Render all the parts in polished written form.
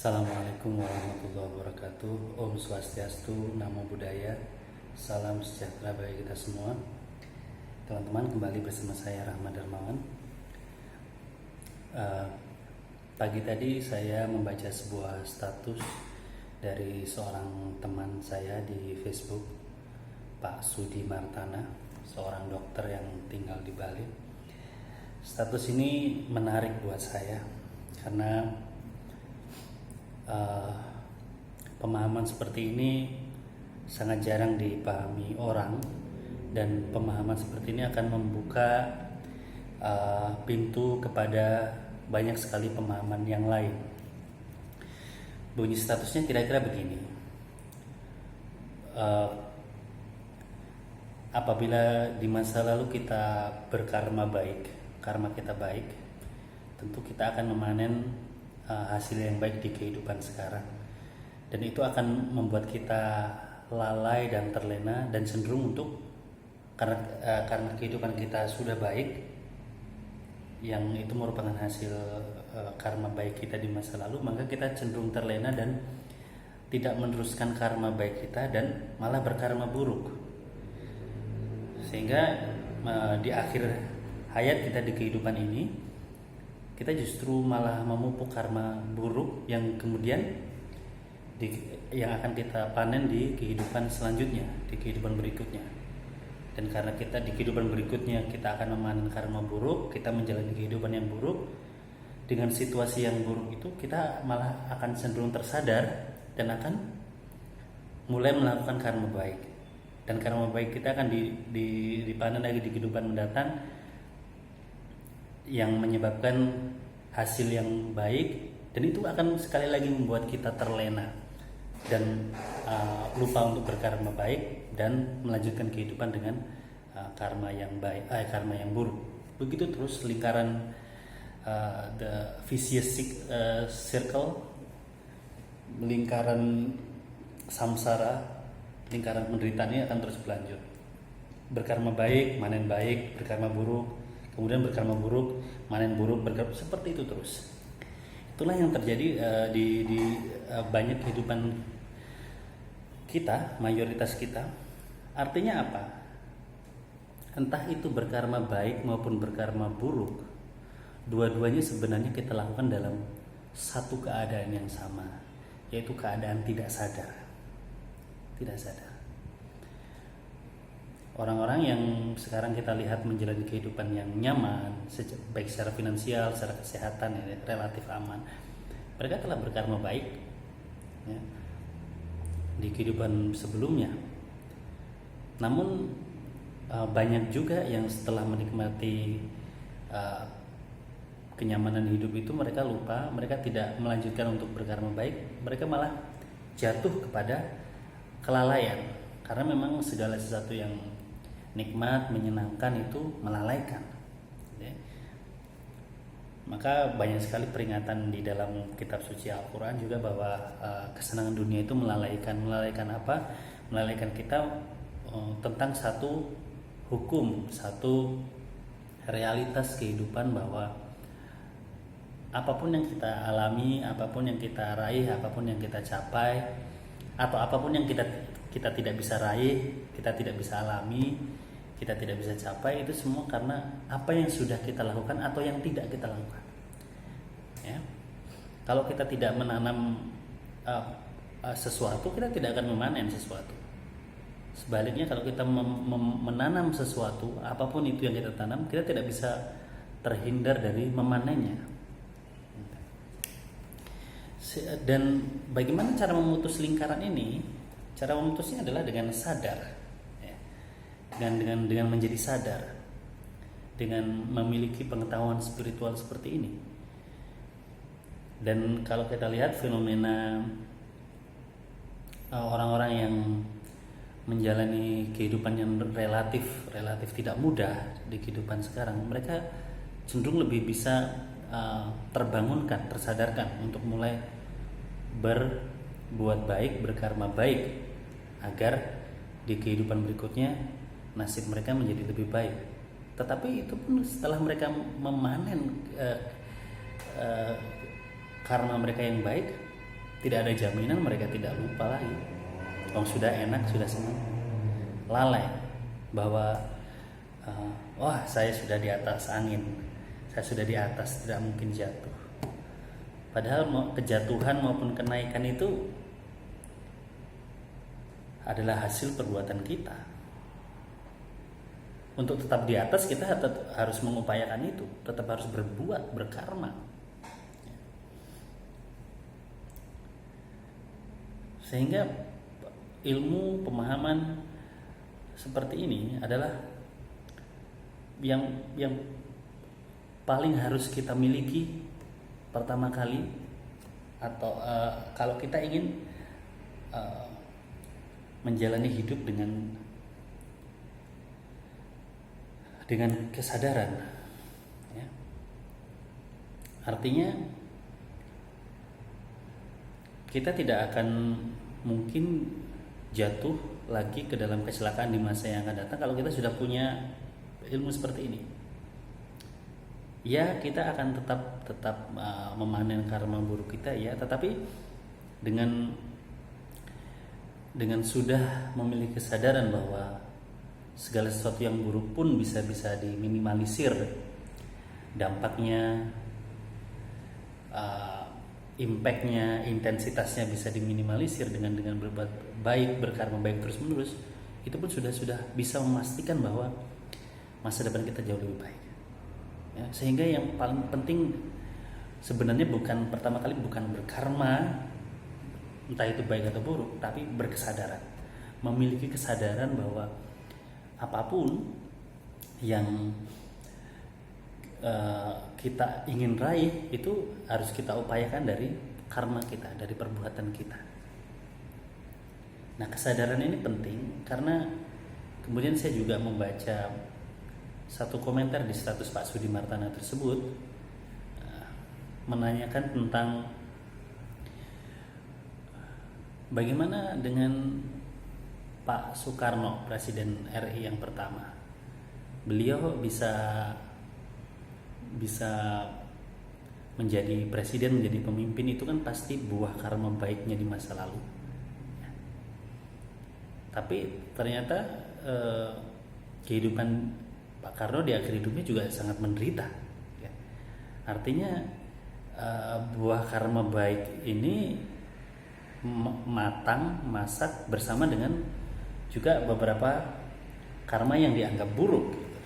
Assalamualaikum warahmatullahi wabarakatuh. Om Swastiastu, Namo Buddhaya. Salam sejahtera bagi kita semua. Teman-teman, kembali bersama saya Rahmat Darmawan. Pagi tadi saya membaca sebuah status dari seorang teman saya di Facebook, Pak Sudi Martana, seorang dokter yang tinggal di Bali. Status ini menarik buat saya karena pemahaman seperti ini sangat jarang dipahami orang, dan pemahaman seperti ini akan membuka pintu kepada banyak sekali pemahaman yang lain. Bunyi statusnya kira-kira begini: apabila di masa lalu kita berkarma baik, karma kita baik, tentu kita akan memanen hasil yang baik di kehidupan sekarang, dan itu akan membuat kita lalai dan terlena dan cenderung untuk karena kehidupan kita sudah baik, yang itu merupakan hasil karma baik kita di masa lalu, maka kita cenderung terlena dan tidak meneruskan karma baik kita dan malah berkarma buruk, sehingga di akhir hayat kita di kehidupan ini kita justru malah memupuk karma buruk yang kemudian yang akan kita panen di kehidupan selanjutnya, di kehidupan berikutnya. Dan karena kita di kehidupan berikutnya kita akan memanen karma buruk, kita menjalani kehidupan yang buruk, dengan situasi yang buruk itu kita malah akan cenderung tersadar dan akan mulai melakukan karma baik. Dan karma baik kita akan dipanen lagi di kehidupan mendatang, yang menyebabkan hasil yang baik, dan itu akan sekali lagi membuat kita terlena dan lupa untuk berkarma baik dan melanjutkan kehidupan dengan karma yang baik, karma yang buruk. Begitu terus lingkaran the vicious circle, lingkaran samsara, lingkaran penderitaan ini akan terus berlanjut. Berkarma baik, manen baik; berkarma buruk, kemudian berkarma buruk, manen buruk, seperti itu terus. Itulah yang terjadi di banyak kehidupan kita, mayoritas kita. Artinya apa? Entah itu berkarma baik maupun berkarma buruk, dua-duanya sebenarnya kita lakukan dalam satu keadaan yang sama, yaitu keadaan tidak sadar. Tidak sadar. Orang-orang yang sekarang kita lihat menjalani kehidupan yang nyaman, baik secara finansial, secara kesehatan, ya, relatif aman, mereka telah berkarma baik, ya, di kehidupan sebelumnya. Namun banyak juga yang setelah menikmati kenyamanan hidup itu, mereka lupa, mereka tidak melanjutkan untuk berkarma baik, mereka malah jatuh kepada kelalaian, karena memang segala sesuatu yang nikmat, menyenangkan itu melalaikan, ya. Maka banyak sekali peringatan di dalam kitab suci Al-Quran juga bahwa kesenangan dunia itu melalaikan. Melalaikan apa? Melalaikan kita tentang satu hukum, satu realitas kehidupan, bahwa apapun yang kita alami, apapun yang kita raih, apapun yang kita capai, atau apapun yang kita tidak bisa raih, kita tidak bisa alami, kita tidak bisa capai, itu semua karena apa yang sudah kita lakukan atau yang tidak kita lakukan, ya. Kalau kita tidak menanam sesuatu, kita tidak akan memanen sesuatu. Sebaliknya, kalau kita menanam sesuatu, apapun itu yang kita tanam, kita tidak bisa terhindar dari memanennya. Dan bagaimana cara memutus lingkaran ini? Cara memutusnya adalah dengan sadar, ya. dengan menjadi sadar, dengan memiliki pengetahuan spiritual seperti ini. Dan kalau kita lihat fenomena orang-orang yang menjalani kehidupan yang relatif tidak mudah di kehidupan sekarang, mereka cenderung lebih bisa terbangunkan, tersadarkan untuk mulai berbuat baik, berkarma baik, agar di kehidupan berikutnya nasib mereka menjadi lebih baik. Tetapi itu pun setelah mereka memanen karma mereka yang baik, tidak ada jaminan mereka tidak lupa lagi. Kalau sudah enak, sudah senang, lalai bahwa wah, saya sudah di atas angin, saya sudah di atas, tidak mungkin jatuh. Padahal kejatuhan maupun kenaikan itu adalah hasil perbuatan kita. Untuk tetap di atas kita harus mengupayakan itu, tetap harus berbuat, berkarma. Sehingga ilmu pemahaman seperti ini adalah yang paling harus kita miliki pertama kali, atau kalau kita ingin menjalani hidup dengan kesadaran, ya. Artinya kita tidak akan mungkin jatuh lagi ke dalam kecelakaan di masa yang akan datang kalau kita sudah punya ilmu seperti ini. Ya, kita akan tetap memanen karma buruk kita, ya, tetapi dengan sudah memiliki kesadaran bahwa segala sesuatu yang buruk pun bisa diminimalisir dampaknya, impactnya, intensitasnya bisa diminimalisir dengan berbuat baik, berkarma baik terus menerus. Itu pun sudah bisa memastikan bahwa masa depan kita jauh lebih baik, ya. Sehingga yang paling penting sebenarnya pertama kali bukan berkarma, entah itu baik atau buruk, tapi berkesadaran, memiliki kesadaran bahwa apapun yang kita ingin raih itu harus kita upayakan dari karma kita, dari perbuatan kita. Nah, kesadaran ini penting karena kemudian saya juga membaca satu komentar di status Pak Sudi Martana tersebut, menanyakan tentang bagaimana dengan Pak Soekarno, Presiden RI yang pertama. Beliau bisa menjadi presiden, menjadi pemimpin, itu kan pasti buah karma baiknya di masa lalu. Tapi ternyata kehidupan Pak Karno di akhir hidupnya juga sangat menderita, ya. Artinya buah karma baik ini masak bersama dengan juga beberapa karma yang dianggap buruk, gitu,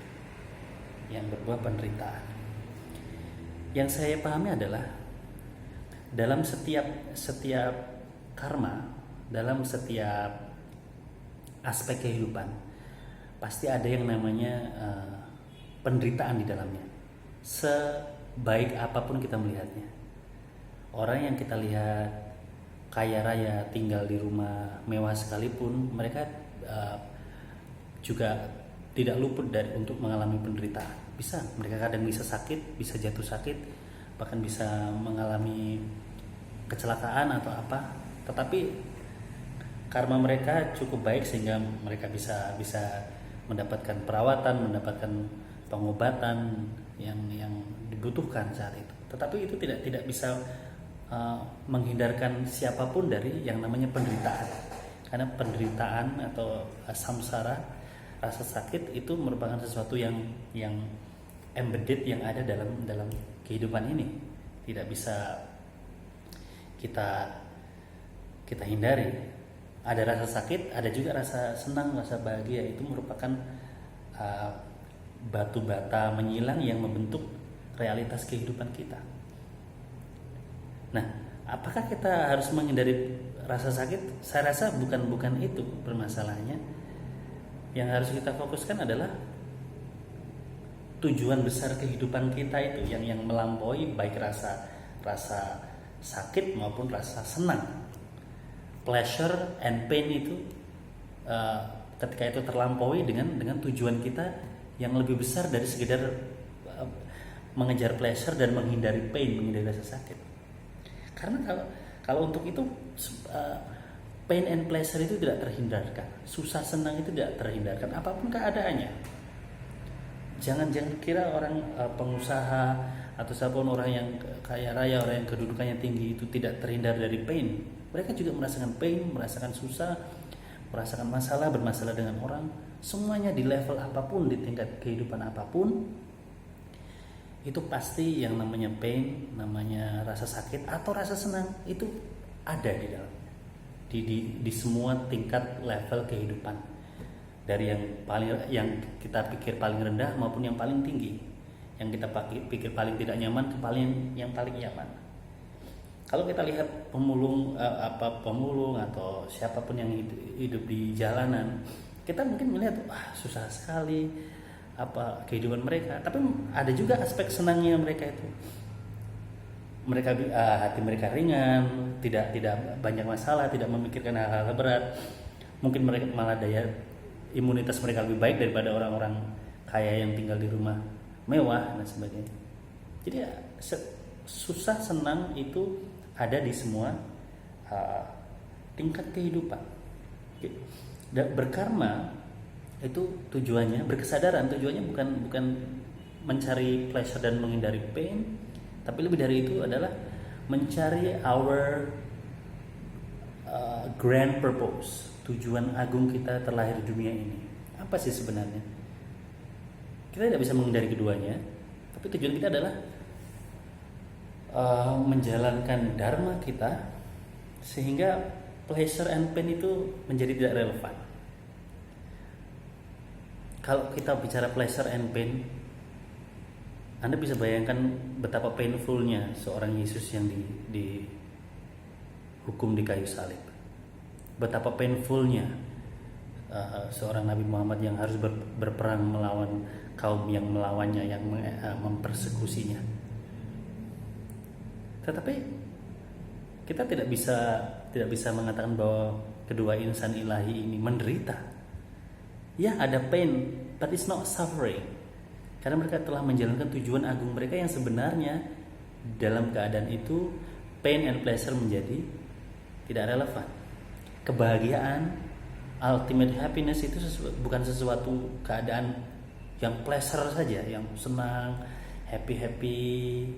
yang berbuah penderitaan. Yang saya pahami adalah dalam setiap karma, dalam setiap aspek kehidupan pasti ada yang namanya penderitaan di dalamnya. Sebaik apapun kita melihatnya, orang yang kita lihat kaya raya, tinggal di rumah mewah sekalipun, mereka juga tidak luput dari untuk mengalami penderitaan. Mereka kadang bisa sakit, bisa jatuh sakit, bahkan bisa mengalami kecelakaan atau apa. Tetapi karma mereka cukup baik sehingga mereka bisa mendapatkan perawatan, mendapatkan pengobatan yang dibutuhkan saat itu. Tetapi itu tidak bisa menghindarkan siapapun dari yang namanya penderitaan. Karena penderitaan atau samsara, rasa sakit itu merupakan sesuatu yang embedded, yang ada dalam kehidupan ini, tidak bisa kita hindari. Ada rasa sakit, ada juga rasa senang, rasa bahagia. Itu merupakan batu bata menyilang yang membentuk realitas kehidupan kita. Nah, apakah kita harus menghindari rasa sakit? Saya rasa bukan itu permasalahannya. Yang harus kita fokuskan adalah tujuan besar kehidupan kita itu yang melampaui baik rasa sakit maupun rasa senang. Pleasure and pain itu ketika itu terlampaui dengan tujuan kita yang lebih besar dari sekedar mengejar pleasure dan menghindari pain, menghindari rasa sakit. Karena kalau untuk itu pain and pleasure itu tidak terhindarkan, susah senang itu tidak terhindarkan apapun keadaannya. Jangan kira orang pengusaha atau siapapun orang yang kaya raya, orang yang kedudukannya tinggi itu tidak terhindar dari pain. Mereka juga merasakan pain, merasakan susah, merasakan masalah, bermasalah dengan orang. Semuanya di level apapun, di tingkat kehidupan apapun, itu pasti yang namanya pain, namanya rasa sakit atau rasa senang itu ada di dalamnya. Di semua tingkat level kehidupan, dari yang kita pikir paling rendah maupun yang paling tinggi, yang kita pikir paling tidak nyaman ke yang paling nyaman. Kalau kita lihat pemulung atau siapapun yang hidup di jalanan, kita mungkin melihat susah sekali kehidupan mereka, tapi ada juga aspek senangnya mereka itu. Mereka hati mereka ringan, tidak banyak masalah, tidak memikirkan hal-hal berat. Mungkin mereka malah daya imunitas mereka lebih baik daripada orang-orang kaya yang tinggal di rumah mewah dan sebagainya. Jadi susah senang itu ada di semua tingkat kehidupan. Dan berkarma itu tujuannya, berkesadaran tujuannya bukan mencari pleasure dan menghindari pain, tapi lebih dari itu adalah mencari our grand purpose, tujuan agung kita terlahir di dunia ini. Apa sih sebenarnya? Kita tidak bisa menghindari keduanya, tapi tujuan kita adalah menjalankan dharma kita sehingga pleasure and pain itu menjadi tidak relevan. Kalau kita bicara pleasure and pain, Anda bisa bayangkan betapa painfulnya seorang Yesus yang dihukum di kayu salib. Betapa painfulnya seorang Nabi Muhammad yang harus berperang melawan kaum yang melawannya, yang mempersekusinya. Tetapi kita tidak bisa mengatakan bahwa kedua insan ilahi ini menderita. Ya, ada pain, but it's not suffering. Karena mereka telah menjalankan tujuan agung mereka yang sebenarnya dalam keadaan itu pain and pleasure menjadi tidak relevan. Kebahagiaan, ultimate happiness itu bukan sesuatu keadaan yang pleasure saja, yang senang, happy,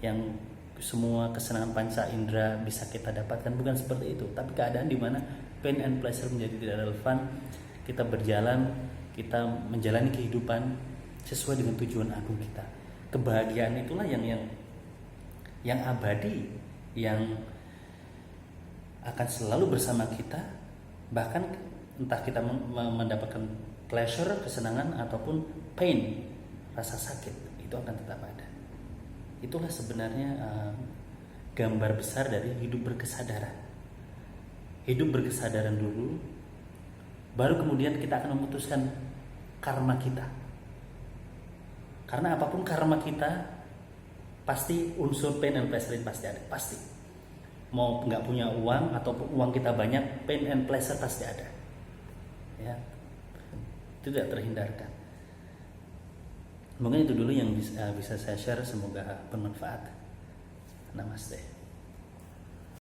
yang semua kesenangan panca indera bisa kita dapatkan, bukan seperti itu. Tapi keadaan di mana pain and pleasure menjadi tidak relevan, kita berjalan, kita menjalani kehidupan sesuai dengan tujuan agung kita. Kebahagiaan itulah yang abadi, yang akan selalu bersama kita, bahkan entah kita mendapatkan pleasure, kesenangan ataupun pain, rasa sakit, itu akan tetap ada. Itulah sebenarnya gambar besar dari hidup berkesadaran. Hidup berkesadaran dulu, baru kemudian kita akan memutuskan karma kita. Karena apapun karma kita, pasti unsur pain and pleasure pasti ada, pasti. Mau nggak punya uang ataupun uang kita banyak, pain and pleasure pasti ada. Ya, itu tidak terhindarkan. Mungkin itu dulu yang bisa saya share, semoga bermanfaat. Namaste.